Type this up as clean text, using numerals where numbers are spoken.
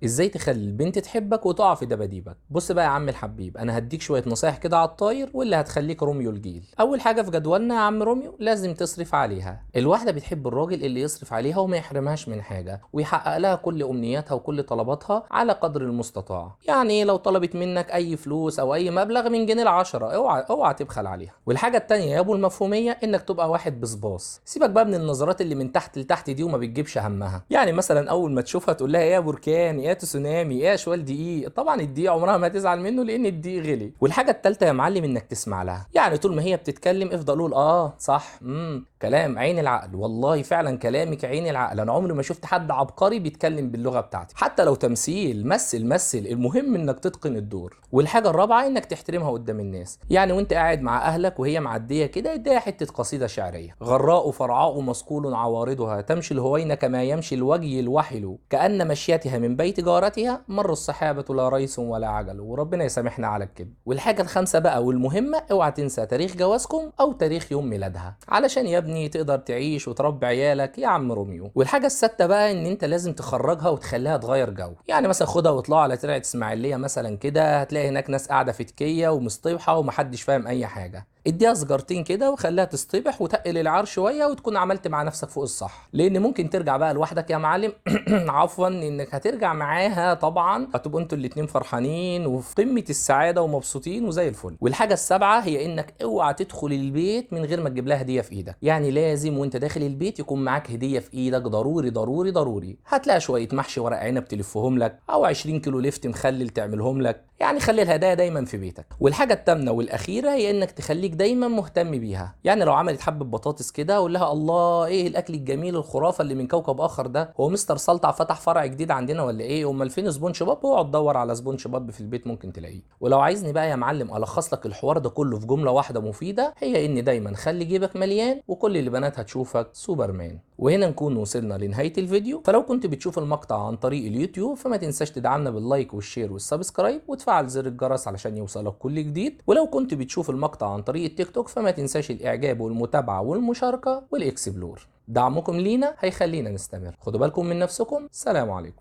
ازاي تخلي البنت تحبك وتقع في دباديبك؟ بص بقى يا عم الحبيب، انا هديك شويه نصايح كده على الطاير واللي هتخليك روميو الجيل. اول حاجه في جدولنا يا عم روميو، لازم تصرف عليها. الواحده بتحب الراجل اللي يصرف عليها وما يحرمهاش من حاجه، ويحقق لها كل امنياتها وكل طلباتها على قدر المستطاع. يعني لو طلبت منك اي فلوس او اي مبلغ من جنيه ل10، اوعى تبخل عليها. والحاجه التانيه يا ابو المفهوميه، انك تبقى واحد بصباص. سيبك بقى من النظرات اللي من تحت لتحت دي وما بتجيبش همها. يعني مثلا اول ما تشوفها تقول لها يا بركان، يا تسونامي، يا شوال دقيق. طبعا الدقيق عمرها ما تزعل منه لان الدقيق غلي. والحاجه التالتة يا معلم، انك تسمع لها. يعني طول ما هي بتتكلم افضل قول صح، كلام عين العقل. والله فعلا كلامك عين العقل. انا عمري ما شفت حد عبقري بيتكلم باللغه بتاعتي. حتى لو تمثيل، مثل. المهم انك تتقن الدور. والحاجه الرابعه انك تحترمها قدام الناس. يعني وانت قاعد مع اهلك وهي معديه كده، اديها حته قصيده شعريه: غراء فرعاء مسقول عوارضها، تمشي الهوين كما يمشي الوجي الوحل، كأن مشيتها من بيت جارتها مر الصحابة لا ريس ولا عجل. وربنا يسامحنا على الكذب. والحاجة الخامسة بقى والمهمة، اوعى تنسى تاريخ جوازكم او تاريخ يوم ميلادها، علشان يا ابني تقدر تعيش وتربي عيالك يا عم روميو. والحاجة السادسة بقى، ان انت لازم تخرجها وتخليها تغير جو. يعني مثلا خدها واطلعوا على ترعة اسماعيلية مثلا كده، هتلاقي هناك ناس قاعدة في تكية ومصطبحة ومحدش فاهم اي حاجة. اديها سجارتين كده وخليها تصطبح وتقل العار شويه، وتكون عملت مع نفسك فوق الصح. لان ممكن ترجع بقى لوحدك يا معلم. عفوا، انك هترجع معاها طبعا، هتبقوا انتوا الاتنين فرحانين وفي قمه السعاده ومبسوطين وزي الفل. والحاجه السابعه هي انك اوعى تدخل البيت من غير ما تجيب لها هديه في ايدك. يعني لازم وانت داخل البيت يكون معاك هديه في ايدك، ضروري ضروري ضروري. هتلاقي شويه محشي ورق عنب تلفهم لك، او 20 كيلو لفت مخلل تعملهم لك. يعني خلي الهدايا دايما في بيتك. والحاجه الثامنه والاخيره هي انك تخليك دايما مهتم بيها. يعني لو عملت حبه بطاطس كده، قول لها الله ايه الاكل الجميل الخرافه اللي من كوكب اخر ده، هو مستر سلطع فتح فرع جديد عندنا ولا ايه؟ امال فين سبونج بوب؟ اقعد دور على سبونج بوب في البيت ممكن تلاقيه. ولو عايزني بقى يا معلم الخص لك الحوار ده كله في جمله واحده مفيده، هي ان دايما خلي جيبك مليان وكل اللي بناتها تشوفك سوبرمان. وهنا نكون وصلنا لنهايه الفيديو. فلو كنت بتشوف المقطع عن طريق اليوتيوب، فما تنساش تدعمنا باللايك والشير والسبسكرايب وتفعل زر الجرس علشان يوصلك كل جديد. ولو كنت بتشوف المقطع عن طريق التيك توك، فما تنساش الاعجاب والمتابعه والمشاركه والاكسبلور. دعمكم لينا هيخلينا نستمر. خدوا بالكم من نفسكم. سلام عليكم.